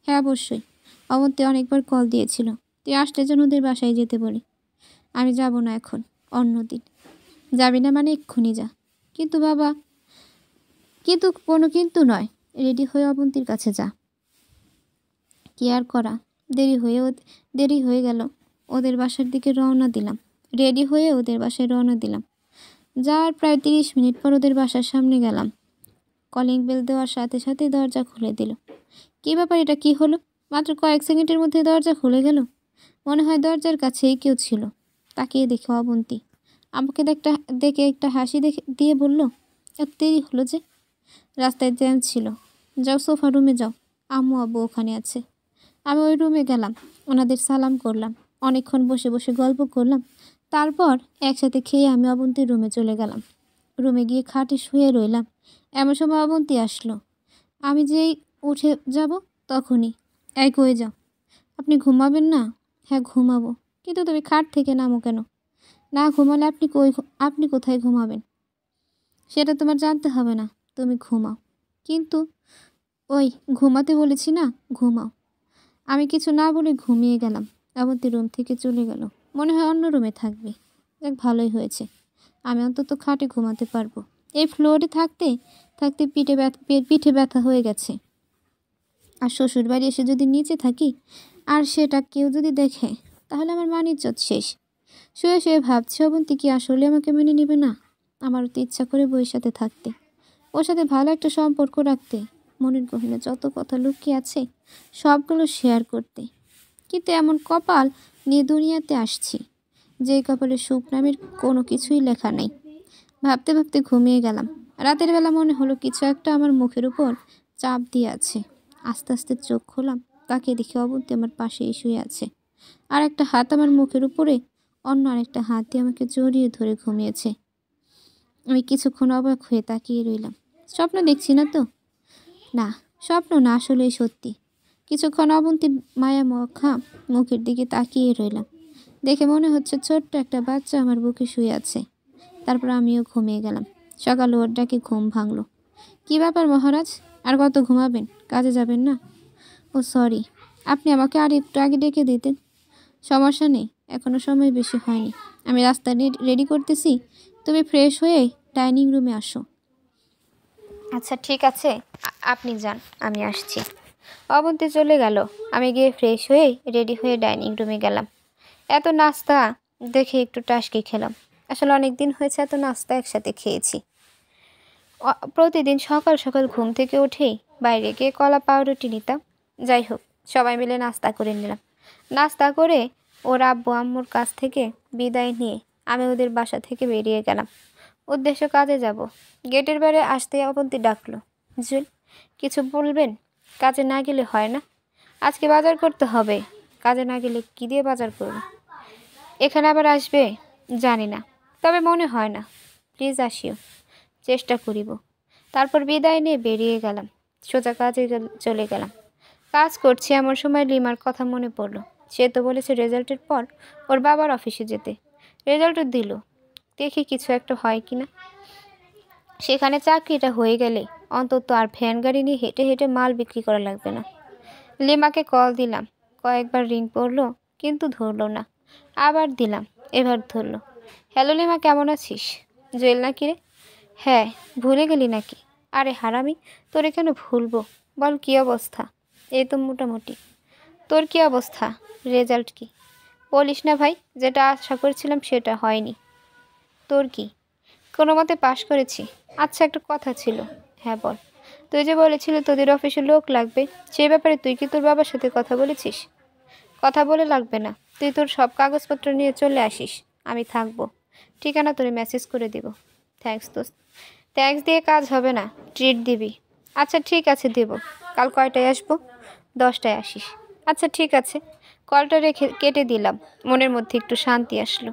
হ্যাঁ অবশ্যই, অবন্তী অনেকবার কল দিয়েছিল। তুই আসলে যেন ওদের বাসায় যেতে বলি। আমি যাব না এখন, অন্য দিন। যাবি না মানে এক্ষুনি যা। কিন্তু বাবা, কিন্তু কোনো কিন্তু নয়, রেডি হয়ে অবন্তীর কাছে যা। কি আর করা, দেরি হয়ে গেল। ওদের বাসার দিকে রওনা দিলাম। রেডি হয়ে ওদের বাসায় রওনা দিলাম। যাওয়ার প্রায় 30 মিনিট পর ওদের বাসার সামনে গেলাম। কলিং বেল দেওয়ার সাথে সাথে দরজা খুলে দিল। কী ব্যাপার, এটা কি হলো? মাত্র কয়েক সেকেন্ডের মধ্যে দরজা খুলে গেল। মনে হয় দরজার কাছেই কেউ ছিল। তাকিয়ে দেখে অবন্তী। আমাকে দেখে একটা হাসি দিয়ে বলল, এত দেরি হলো যে? রাস্তায় জ্যাম ছিল। যাও সোফা রুমে যাও, আম্মু আব্বু ওখানে আছে। আমি ওই রুমে গেলাম, ওনাদের সালাম করলাম, অনেকক্ষণ বসে বসে গল্প করলাম। তারপর একসাথে খেয়ে আমি অবন্তীর রুমে চলে গেলাম। রুমে গিয়ে খাটে শুয়ে রইলাম। এমন সময় অবন্তী আসলো। আমি যেই উঠে যাব তখনই, এই কই যাও? আপনি ঘুমাবেন না? হ্যাঁ ঘুমাবো। কিন্তু তুমি খাট থেকে নামো কেন? না ঘুমালে আপনি কোথায় ঘুমাবেন সেটা তোমার জানতে হবে না, তুমি ঘুমাও। কিন্তু ওই ঘুমাতে বলেছি না, ঘুমাও। আমি কিছু না বলে ঘুমিয়ে গেলাম। অবন্তী রুম থেকে চলে গেল। মনে হয় অন্য রুমে থাকবে। দেখ, ভালোই হয়েছে, আমি অন্তত খাটে ঘুমাতে পারবো। এই ফ্লোরে থাকতে থাকতে পিঠে ব্যথা হয়ে গেছে। আর শ্বশুর বাড়ি এসে যদি নিচে থাকি আর সেটা কেউ যদি দেখে, তাহলে আমার মান ইজ্জত শেষ। শুয়ে শুয়ে ভাবছি, অবন্তী কি আসলে আমাকে মেনে নেবে না? আমারও তো ইচ্ছা করে বইয়ের সাথে থাকতে, ওর সাথে ভালো একটা সম্পর্ক রাখতে, মনের গহীনে যত কথা লুকিয়ে আছে সবগুলো শেয়ার করতে। কিন্তু এমন কপাল নিয়ে দুনিয়াতে আসছি, যেই কপালে সুখ নামের কোনো কিছুই লেখা নেই। ভাবতে ভাবতে ঘুমিয়ে গেলাম। রাতের বেলা মনে হলো কিছু একটা আমার মুখের উপর চাপ দিয়ে আছে। আস্তে আস্তে চোখ খোলাম, তাকে দেখে অবন্তী আমার পাশেই শুয়ে আছে। আর একটা হাত আমার মুখের উপরে, অন্য আরেকটা হাত দিয়ে আমাকে জড়িয়ে ধরে ঘুমিয়েছে। আমি কিছুক্ষণ অবাক হয়ে তাকিয়ে রইলাম। স্বপ্ন দেখছি না তো? না, স্বপ্ন না, আসলেই সত্যি। কিছুক্ষণ অবন্তীর মায়া মাখা মুখের দিকে তাকিয়ে রইলাম। দেখে মনে হচ্ছে ছোট্ট একটা বাচ্চা আমার বুকে শুয়ে আছে। তারপর আমিও ঘুমিয়ে গেলাম। সকালে ওর ডাকে ঘুম ভাঙলো। কী ব্যাপার মহারাজ, আর কত ঘুমাবেন? কাজে যাবেন না? ও সরি, আপনি আমাকে আর একটু আগে ডেকে দিতেন। সমস্যা নেই, এখনও সময় বেশি হয়নি। আমি রাস্তা রেডি করতেছি, তুমি ফ্রেশ হয়ে ডাইনিং রুমে আসো। আচ্ছা ঠিক আছে, আপনি যান, আমি আসছি। অবন্তী চলে গেল। আমি গিয়ে ফ্রেশ হয়ে রেডি হয়ে ডাইনিং রুমে গেলাম। এত নাস্তা দেখে একটু টাসকি খেলাম। আসলে অনেক দিন হয়েছে এত নাস্তা একসাথে খেয়েছি। প্রতিদিন সকাল সকাল ঘুম থেকে উঠেই বাইরে গিয়ে কলা পাউরুটি নিতাম। যাই হোক, সবাই মিলে নাস্তা করে নিলাম। নাস্তা করে ওর আব্বু আম্মুর কাছ থেকে বিদায় নিয়ে আমি ওদের বাসা থেকে বেরিয়ে গেলাম। উদ্দেশ্য কাজে যাব। গেটের বাইরে আসতে অবন্তী ডাকলো, জুল কিছু বলবেন? কাজে না গেলে হয় না? আজকে বাজার করতে হবে। কাজে না গেলে কী দিয়ে বাজার করব? এখানে আবার আসবে জানি না, তবে মনে হয় না। প্লিজ আসিও, চেষ্টা করিব। তারপর বিদায় নিয়ে বেরিয়ে গেলাম। সোজা কাজে চলে গেলাম। কাজ করছি এমন সময় লিমার কথা মনে পড়লো। সে তো বলেছে রেজাল্টের পর ওর বাবার অফিসে যেতে। রেজাল্টও দিল, দেখি কিছু একটা হয় কিনা। সেখানে চাকরিটা হয়ে গেলে অন্তত আর ভ্যান গাড়ি নিয়ে হেঁটে হেঁটে মাল বিক্রি করা লাগবে না। লিমাকে কল দিলাম, কয়েকবার রিং পড়লো কিন্তু ধরলো না। আবার দিলাম, এবার ধরলো। হ্যালো লিমা, কেমন আছিস? জুয়েল নাকি রে? হ্যাঁ, ভুলে গেলি নাকি? আরে হারামি, তোরে কেন ভুলবো বল, কী অবস্থা? এই তো মোটামুটি। তোর কি অবস্থা? রেজাল্ট কি? বলিস না ভাই, যেটা আশা করেছিলাম সেটা হয়নি। তোর কি? কোনো মতে পাশ করেছি। আচ্ছা, একটা কথা ছিল। হ্যাঁ বল। তুই যে বলেছিলি তোদের অফিসে লোক লাগবে, সেই ব্যাপারে তুই কি তোর বাবার সাথে কথা বলেছিস? কথা বলে লাগবে না, তুই তোর সব কাগজপত্র নিয়ে চলে আসিস, আমি থাকবো। ঠিকানা তোরে মেসেজ করে দিব। থ্যাঙ্কস দোস্ত। থ্যাঙ্কস দিয়ে কাজ হবে না, ট্রিট দিবি। আচ্ছা ঠিক আছে, দেব। কাল কয়টায় আসবো? 10টায় আসিস। আচ্ছা ঠিক আছে। কলটা কেটে দিলাম। মনের মধ্যে একটু শান্তি আসলো।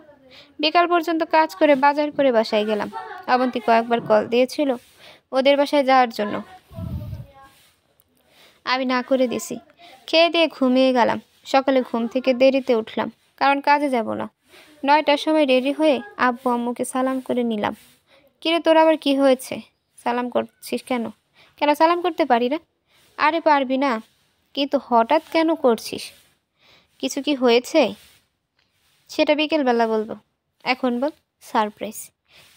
বিকাল পর্যন্ত কাজ করে বাজার করে বাসায় গেলাম। অবন্তী কয়েকবার কল দিয়েছিল ওদের বাসায় যাওয়ার জন্য, আমি না করে দিছি। খেয়ে দিয়ে ঘুমিয়ে গেলাম। সকালে ঘুম থেকে দেরিতে উঠলাম, কারণ কাজে যাব না। 9টার সময় রেডি হয়ে আব্বু আম্মুকে সালাম করে নিলাম। কিরে, তোর আবার কি হয়েছে? সালাম করছিস কেন? কেন সালাম করতে পারি না? আরে পারবি না, কিন্তু হঠাৎ কেন করছিস? কিছু কি হয়েছে? সেটা বিকেলবেলা বলবো, এখন বল। সারপ্রাইজ।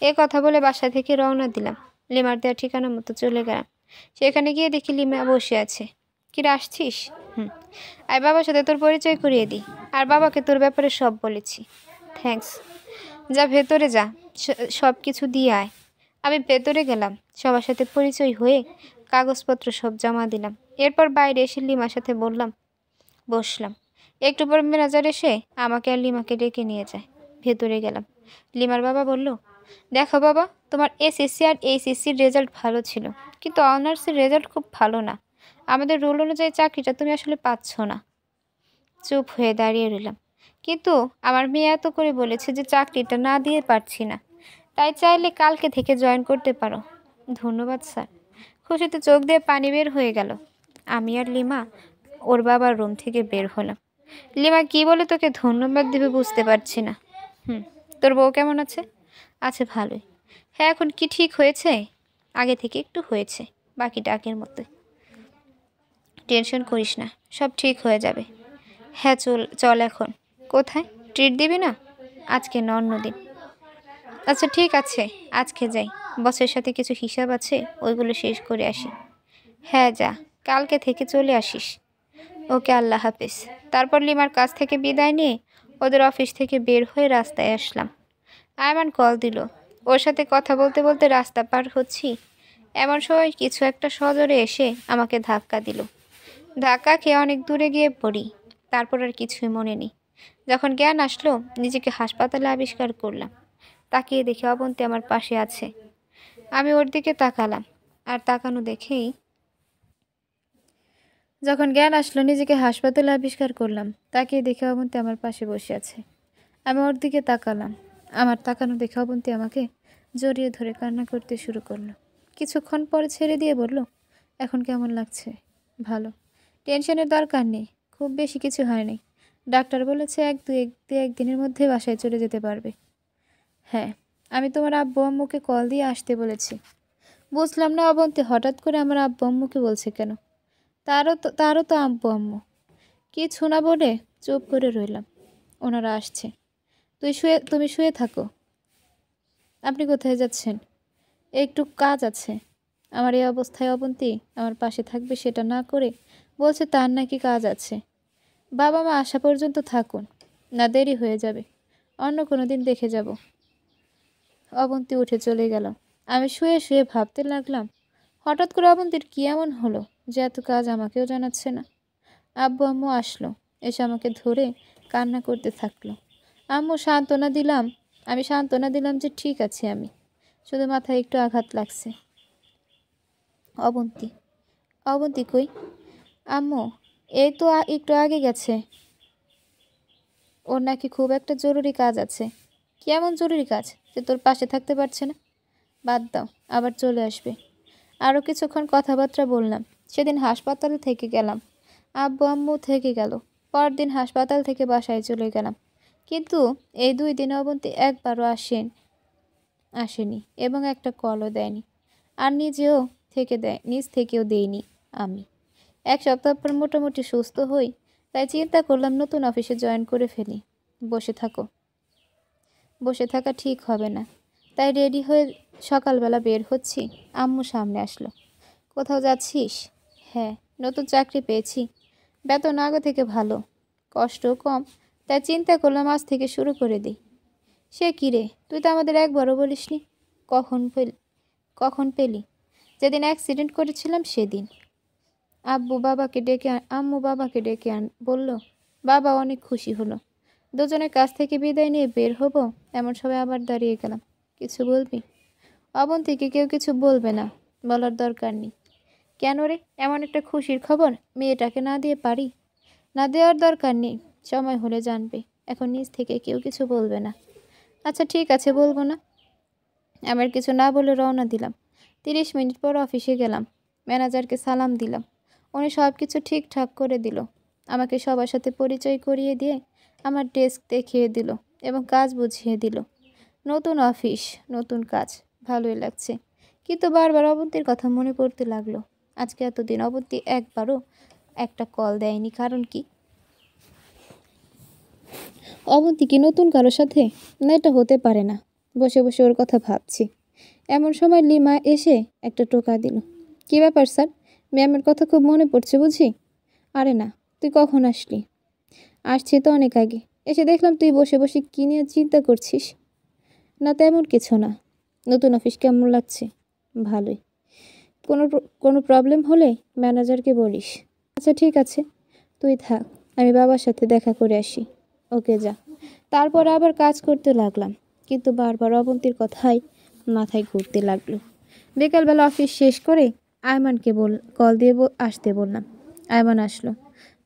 এ কথা বলে বাসা থেকে রওনা দিলাম। লিমার দেওয়া ঠিকানা মতো চলে গেলাম। সেখানে গিয়ে দেখি লিমা বসে আছে। কিরে, আসছিস? হুম। আর বাবার সাথে তোর পরিচয় করিয়ে দিই। আর বাবাকে তোর ব্যাপারে সব বলেছি। থ্যাঙ্কস। যা ভেতরে যা, সব কিছু দিয়ে আয়। আমি ভেতরে গেলাম। সবার সাথে পরিচয় হয়ে কাগজপত্র সব জমা দিলাম। এরপর বাইরে এসে লিমার সাথে বসলাম। একটু পর ম্যানেজার এসে আমাকে আর লিমাকে ডেকে নিয়ে যায়। ভেতরে গেলাম। লিমার বাবা বলল, দেখো বাবা, তোমার এসএসসি আর এইচএসসির রেজাল্ট ভালো ছিল, কিন্তু অনার্সের রেজাল্ট খুব ভালো না। আমাদের রুল অনুযায়ী চাকরিটা তুমি আসলে পাচ্ছ না। চুপ হয়ে দাঁড়িয়ে রইলাম। কিন্তু আমার মেয়ে এত করে বলেছে যে চাকরিটা না দিয়ে পারছি না, তাই চাইলে কালকে থেকে জয়েন করতে পারো। ধন্যবাদ স্যার। খুশিতে চোখ দিয়ে পানি বের হয়ে গেল। আমি আর লিমা ওর বাবার রুম থেকে বের হলাম। লিমা কি বলে তোকে ধন্যবাদ দেবে বুঝতে পারছি না। তোর বউ কেমন আছে? আছে ভালোই। হ্যাঁ, এখন কি ঠিক হয়েছে? আগে থেকে একটু হয়েছে, বাকিটা আগের মতোই। টেনশন করিস না, সব ঠিক হয়ে যাবে। হ্যাঁ, চল এখন। কোথায়? ট্রিট দিবি না? আজকে না অন্যদিন। আচ্ছা ঠিক আছে, আজকে যাই। বসের সাথে কিছু হিসাব আছে, ওইগুলো শেষ করে আসি। হ্যাঁ যা, কালকে থেকে চলে আসিস। ওকে, আল্লাহ হাফেজ। তারপর লিমার কাছ থেকে বিদায় নিয়ে ওদের অফিস থেকে বের হয়ে রাস্তায় আসলাম। আয়মান কল দিল। ওর সাথে কথা বলতে বলতে রাস্তা পার হচ্ছি, এমন সময় কিছু একটা সজোরে এসে আমাকে ধাক্কা দিল। ধাক্কা খেয়ে অনেক দূরে গিয়ে পড়ি। তারপর আর কিছুই মনে নেই। যখন জ্ঞান আসলো, নিজেকে হাসপাতালে আবিষ্কার করলাম। তাকিয়ে দেখে অবন্তী আমার পাশে আছে। আমি ওর দিকে তাকালাম, আর তাকানো দেখেই যখন জ্ঞান আসলো, নিজেকে হাসপাতালে আবিষ্কার করলাম। তাকিয়ে দেখে অবন্তী আমার পাশে বসে আছে। আমি ওর দিকে তাকালাম। আমার তাকানো দেখে অবন্তী আমাকে জড়িয়ে ধরে কান্না করতে শুরু করলো। কিছুক্ষণ পরে ছেড়ে দিয়ে বলল, এখন কেমন লাগছে? ভালো। টেনশনের দরকার নেই, খুব বেশি কিছু হয়নি। ডাক্তার বলেছে একদিনের মধ্যে বাসায় চলে যেতে পারবে। হ্যাঁ, আমি তোমার আব্বু আম্মুকে কল দিয়ে আসতে বলেছি। বুঝলাম না অবন্তী হঠাৎ করে আমার আব্বু আম্মুকে বলছে কেন? তারও তো আব্বু আম্মু। কিছু না বলে চুপ করে রইলাম। ওনারা আসছে। তুমি শুয়ে থাকো। আপনি কোথায় যাচ্ছেন? একটু কাজ আছে। আমার এই অবস্থায় অবন্তী আমার পাশে থাকবে সেটা না করে বলছে তার নাকি কাজ আছে। বাবা মা আসা পর্যন্ত থাকুন, না দেরি হয়ে যাবে। অন্য কোনো দিন দেখে যাব। অবন্তী উঠে চলে গেল। আমি শুয়ে শুয়ে ভাবতে লাগলাম, হঠাৎ করে অবন্তীর কি এমন হলো যে এত কাজ আমাকেও জানাচ্ছে না। আব্বু আম্মু আসলো, এসে আমাকে ধরে কান্না করতে থাকলো। আমি সান্ত্বনা দিলাম যে ঠিক আছে, আমি শুধু মাথায় একটু আঘাত লাগছে। অবন্তী অবন্তী কই? আম্মু এই তো একটু আগে গেছে। ওর নাকি খুব একটা জরুরি কাজ আছে। কি এমন জরুরি কাজ যে তোর পাশে থাকতে পারছে না? বাদ দাও, আবার চলে আসবে। আরও কিছুক্ষণ কথাবার্তা বললাম। সেদিন হাসপাতালে থেকে গেলাম। আব্বু আম্মু থেকে গেল। পরদিন হাসপাতাল থেকে বাসায় চলে গেলাম। কিন্তু এই 2 দিনে অবন্তী একবারও আসেনি এবং একটা কলও দেয়নি। আর নিজ থেকেও দেইনি আমি। 1 সপ্তাহ পর মোটামুটি সুস্থ হই, তাই চিন্তা করলাম নতুন অফিসে জয়েন করে ফেলি। বসে থাকা ঠিক হবে না, তাই রেডি হয়ে সকালবেলা বের হচ্ছি। আম্মু সামনে আসলো। কোথাও যাচ্ছিস? হ্যাঁ, নতুন চাকরি পেয়েছি, বেতন আগে থেকে ভালো, কষ্টও কম, তাই চিন্তা করলাম আজ থেকে শুরু করে দিই। সে কি রে, তুই তো আমাদের একবারও বলিসনি। কখন পেলি? যেদিন অ্যাক্সিডেন্ট করেছিলাম সেদিন। আম্মু বাবাকে ডেকে বলল। বাবা অনেক খুশি হলো। দুজনের কাছ থেকে বিদায় নিয়ে বের হব, এমন সময় আবার দাঁড়িয়ে গেলাম। কিছু বলবি? অবন্তীকে কেউ কিছু বলবে না, বলার দরকার নেই। কেন রে, এমন একটা খুশির খবর মেয়েটাকে না দেওয়ার দরকার নেই, সময় হলে জানবে। এখন নিজ থেকে কেউ কিছু বলবে না। আচ্ছা ঠিক আছে, বলবো না। আমার কিছু না বলে রওনা দিলাম। 30 মিনিট পর অফিসে গেলাম। ম্যানেজারকে সালাম দিলাম। উনি সব কিছু ঠিকঠাক করে দিল। আমাকে সবার সাথে পরিচয় করিয়ে দিয়ে আমার ডেস্ক দেখিয়ে দিল এবং কাজ বুঝিয়ে দিল। নতুন অফিস, নতুন কাজ, ভালোই লাগছে। কিন্তু বারবার অবন্তীর কথা মনে পড়তে লাগলো। আজকে এতদিন অবন্তী একবারও একটা কল দেয়নি, কারণ কি? অবন্তী কি নতুন কারোর সাথে? না, এটা হতে পারে না। বসে বসে ওর কথা ভাবছি। এমন সময় লিমা এসে একটা টোকা দিল। কী ব্যাপার স্যার, ম্যামের কথা খুব মনে পড়ছে বুঝি? আরে না, তুই কখন আসলি? আসছি তো অনেক আগে। এসে দেখলাম তুই বসে বসে কী নিয়ে চিন্তা করছিস। না তেমন কিছু না। নতুন অফিস কেমন লাগছে? ভালোই। কোনো প্রবলেম হলে ম্যানেজারকে বলিস। আচ্ছা ঠিক আছে, তুই থাক, আমি বাবার সাথে দেখা করে আসি। ওকে যা। তারপর আবার কাজ করতে লাগলাম, কিন্তু বারবার অবন্তীর কথাই মাথায় ঘুরতে লাগলো। বিকালবেলা অফিস শেষ করে আয়মানকে কল দিয়ে আসতে বললাম। আয়মান আসলো।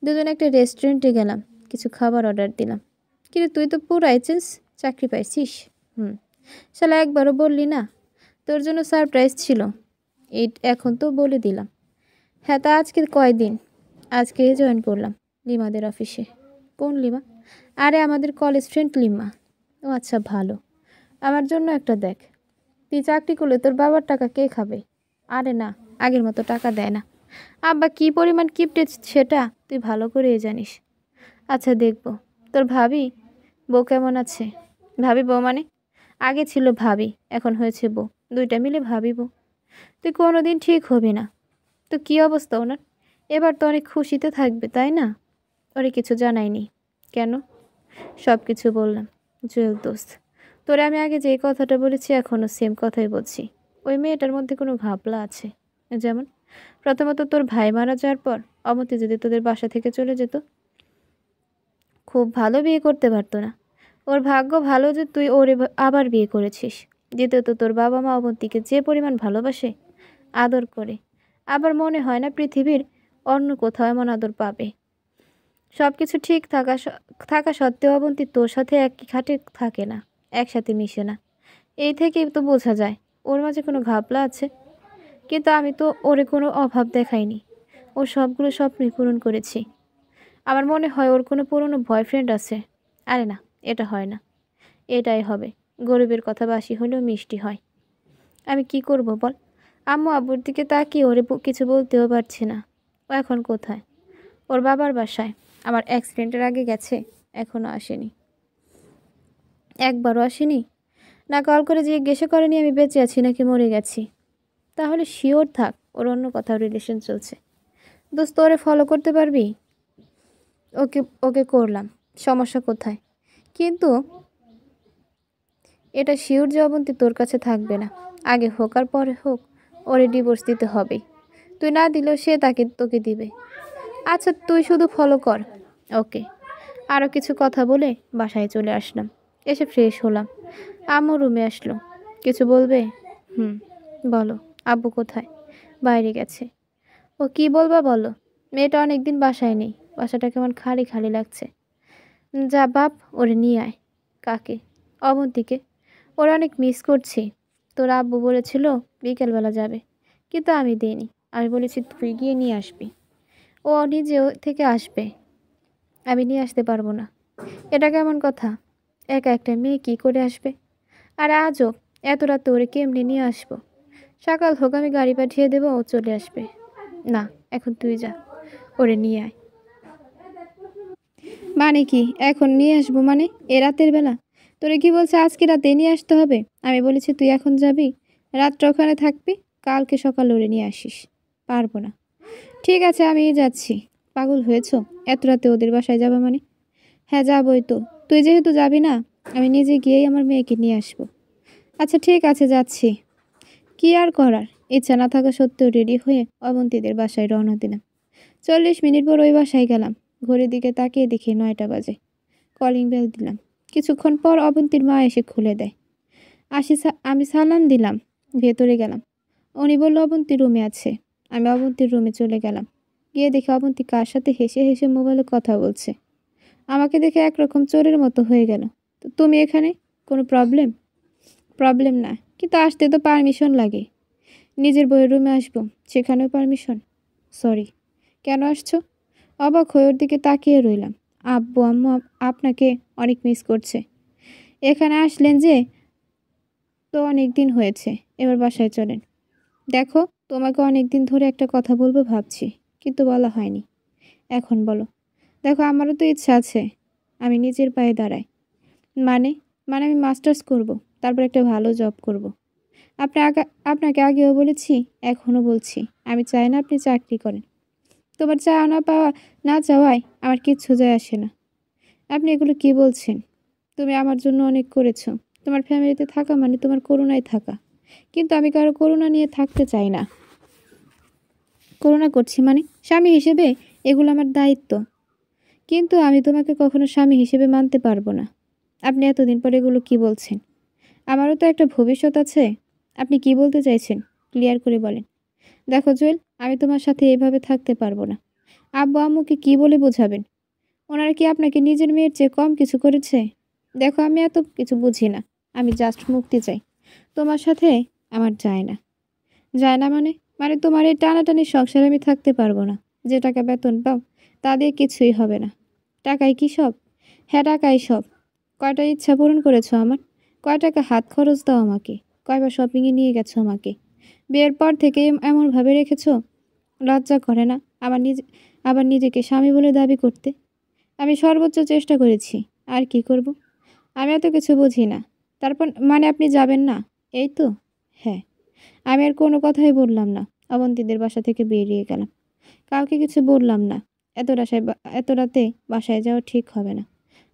দুজনে একটা রেস্টুরেন্টে গেলাম, কিছু খাবার অর্ডার দিলাম। কিন্তু তুই তো পুরাই চেঞ্জ, চাকরি পাইছিস? শালা একবারও বললি না? তোর জন্য সারপ্রাইজ ছিল, এই এখন তো বলে দিলাম। হ্যাঁ, তা আজকে কয়দিন? আজকে জয়েন করলাম লিমাদের অফিসে। কোন লিমা? আরে আমাদের কলেজ ফ্রেন্ড লিমা। ও আচ্ছা, ভালো। আমার জন্য একটা দেখ। তুই চাকরি করলে তোর বাবার টাকা কে খাবে? আরে না, আগের মতো টাকা দেয় না। আব্বা কী পরিমাণ কিপটে সেটা তুই ভালো করেই জানিস। আচ্ছা দেখব। তোর ভাবি বউ কেমন আছে? ভাবি বউ মানে? আগে ছিল ভাবি, এখন হয়েছে বউ। দুইটা মিলে ভাবি বউ। তুই কোনো দিন ঠিক হবি না। তো কী অবস্থা ওনার? এবার তো অনেক খুশিতে থাকবে তাই না? ওরে কিছু জানাইনি। কেন? সব কিছু বললাম। জুয়েল দোস্ত, তোরে আমি আগে যেই কথাটা বলেছি এখনও সেম কথাই বলছি। ওই মেয়েটার মধ্যে কোনো ঘাপলা আছে। যেমন, প্রথমত তোর ভাই মারা যাওয়ার পর অমতি যদি তোদের বাসা থেকে চলে যেত, খুব ভালো বিয়ে করতে পারতো না। ওর ভাগ্য ভালো যে তুই ওরে আবার বিয়ে করেছিস। দ্বিতীয়ত তোর বাবা মা অবন্তীকে যে পরিমাণ ভালোবাসে, আদর করে, আবার মনে হয় না পৃথিবীর অন্য কোথাও এমন আদর পাবে। সব কিছু ঠিক থাকা সত্ত্বেও অবন্তী তোর সাথে একই খাটে থাকে না, একসাথে মিশে না। এই থেকেই তো বোঝা যায় ওর মাঝে কোনো ঘাপলা আছে। কিন্তু আমি তো ওরে কোনো অভাব দেখাইনি। ওর সবগুলো স্বপ্নই পূরণ করেছি। আমার মনে হয় ওর কোনো পুরনো বয়ফ্রেন্ড আছে। আরে না, এটা হয় না। এটাই হবে। গরিবের কথা বাসি হলেও মিষ্টি হয়। আমি কি করব বল? আম্মু আব্বুর দিকে তাকিয়ে ওরে কিছু বলতেও পারছি না। ও এখন কোথায়? ওর বাবার বাসায়। আমার অ্যাক্সিডেন্টের আগে গেছে, এখনও আসেনি। একবারও আসেনি? না কল করে জিজ্ঞেস করেনি আমি বেঁচে আছি নাকি মরে গেছি। তাহলে শিওর থাক ওর অন্য কোথাও রিলেশন চলছে। দোস্ত, ওরে ফলো করতে পারবি? ওকে ওকে করলাম, সমস্যা কোথায়? কিন্তু এটা শিওর যে অবন্তী তোর কাছে থাকবে না। আগে হোক আর পরে হোক, ওরে ডিভোর্স দিতে হবে। তুই না দিলেও সে তোকে দিবে। আচ্ছা, তুই শুধু ফলো কর। ওকে। আরও কিছু কথা বলে বাসায় চলে আসলাম। এসে ফ্রেশ হলাম। আম্মু রুমে আসলো। কিছু বলবে? বলো। আব্বু কোথায়? বাইরে গেছে। ও কি বলবা বলো। মেয়েটা অনেকদিন বাসায় নেই, বাসাটা কেমন খালি খালি লাগছে। যা বাপ, ওরে নিয়ে আয়। কাকে? অবন্তীকে। ওরা অনেক মিস করছি। তোর আব্বু বলেছিল বিকেলবেলা যাবে, কিন্তু আমি দিইনি। আমি বলেছি তুই গিয়ে নিয়ে আসবি। ও নিজেও থেকে আসবে, আমি নিয়ে আসতে পারবো না। এটা কেমন কথা? একা একটা মেয়ে কী করে আসবে? আর আজও এত রাতে ওরে কেমনি নিয়ে আসবো? সকাল হোক, আমি গাড়ি পাঠিয়ে দেবো, ও চলে আসবে। না, এখন তুই যা, ওরে নিয়ে আয়। মানে কি এখন নিয়ে আসবো মানে? এ রাতের বেলা? তোরে কি বলছে আজকে রাতে নিয়ে আসতে হবে? আমি বলেছি তুই এখন যাবি, রাতটা ওখানে থাকবি, কালকে সকালে ওরে নিয়ে আসিস। পারবো না। ঠিক আছে, আমি যাচ্ছি। পাগল হয়েছ? এত রাতে ওদের বাসায় যাবে মানে? হ্যাঁ যাবই তো। তুই যেহেতু যাবি না, আমি নিজে গিয়েই আমার মেয়েকে নিয়ে আসবো। আচ্ছা ঠিক আছে, যাচ্ছি। কি আর করার, ইচ্ছা না থাকা সত্ত্বেও রেডি হয়ে অবন্তীদের বাসায় রওনা দিলাম। 40 মিনিট পর ওই বাসায় গেলাম। ঘড়ির দিকে তাকিয়ে দেখি 9টা বাজে। কলিং বেল দিলাম। কিছুক্ষণ পর অবন্তীর মা এসে খুলে দেয়। আমি সালাম দিলাম, ভেতরে গেলাম। উনি বলল অবন্তী রুমে আছে। আমি অবন্তীর রুমে চলে গেলাম। গিয়ে দেখি অবন্তী কার সাথে হেসে হেসে মোবাইলে কথা বলছে। আমাকে দেখে একরকম চোরের মতো হয়ে গেল। তো তুমি এখানে? কোনো প্রবলেম? প্রবলেম না, কিন্তু আসতে তো পারমিশন লাগে। নিজের বইয়ের রুমে আসবো, সেখানেও পারমিশন? সরি। কেন আসছো? অবাক হয়ে ওর দিকে তাকিয়ে রইলাম। আব্বু আম্মু আপনাকে অনেক মিস করছে। এখানে আসলেন যে, তো অনেক দিন হয়েছে, এবার বাসায় চলেন। দেখো, তোমাকে অনেক দিন ধরে একটা কথা বলবো ভাবছি, কিন্তু বলা হয়নি। এখন বলো। দেখো, আমারও তো ইচ্ছা আছে আমি নিজের পায়ে দাঁড়াই। মানে? মানে আমি মাস্টার্স করব, তারপর একটা ভালো জব করব। আপনাকে আগেও বলেছি, এখনও বলছি, আমি চাই না আপনি চাকরি করেন। তোমার চাওয়া না পাওয়া না চাওয়ায় আমার কিচ্ছু যায় আসে না। আপনি এগুলো কি বলছেন? তুমি আমার জন্য অনেক করেছো। তোমার ফ্যামিলিতে থাকা মানে তোমার করুণায় থাকা। কিন্তু আমি কারো করুণা নিয়ে থাকতে চাই না। করুণা করছি মানে স্বামী হিসেবে এগুলো আমার দায়িত্ব। কিন্তু আমি তোমাকে কখনো স্বামী হিসেবে মানতে পারবো না। আপনি এতদিন পর এগুলো কি বলছেন? আমারও তো একটা ভবিষ্যৎ আছে। আপনি কি বলতে চাইছেন? ক্লিয়ার করে বলেন। দেখো জুয়েল, আমি তোমার সাথে এইভাবে থাকতে পারবো না। আব্বু আম্মুকে কি বলে বোঝাবেন? ওনারা কি আপনাকে নিজের মেয়ের চেয়ে কম কিছু করেছে? দেখো, আমি এত কিছু বুঝি না। আমি জাস্ট মুক্তি চাই। তোমার সাথে আমার যায় না। যায় না মানে? মানে তোমার এই টানাটানি সংসারে আমি থাকতে পারবো না। যে টাকা বেতন পাও তা দিয়ে কিছুই হবে না। টাকাই কি সব? হ্যাঁ, টাকাই সব। কয়টা ইচ্ছা পূরণ করেছো আমার? কয় টাকা হাত খরচ দাও আমাকে? কয়বার শপিংয়ে নিয়ে গেছো আমাকে? বিয়ের পর থেকে এমনভাবে রেখেছো, লজ্জা করে না আবার নিজেকে স্বামী বলে দাবি করতে? আমি সর্বোচ্চ চেষ্টা করেছি। আর কি করব? আমি এত কিছু বুঝি না। তারপর মানে আপনি যাবেন না? এই তো। হ্যাঁ, আমি আর কোনো কথাই বললাম না। অবন্তীদের বাসা থেকে বেরিয়ে গেলাম। কাউকে কিছু বললাম না। এত রাতে বাসায় যাওয়া ঠিক হবে না।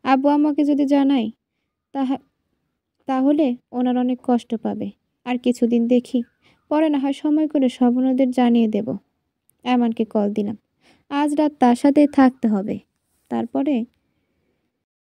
আব্বু আম্মাকে যদি জানাই, তাহা তাহলে ওনার অনেক কষ্ট পাবে। আর কিছুদিন দেখি, পরে না হয় সময় করে সব ওনাদের জানিয়ে দেব। এমনকি কল দিলাম। আজ রাত তার সাথেই থাকতে হবে। তারপরে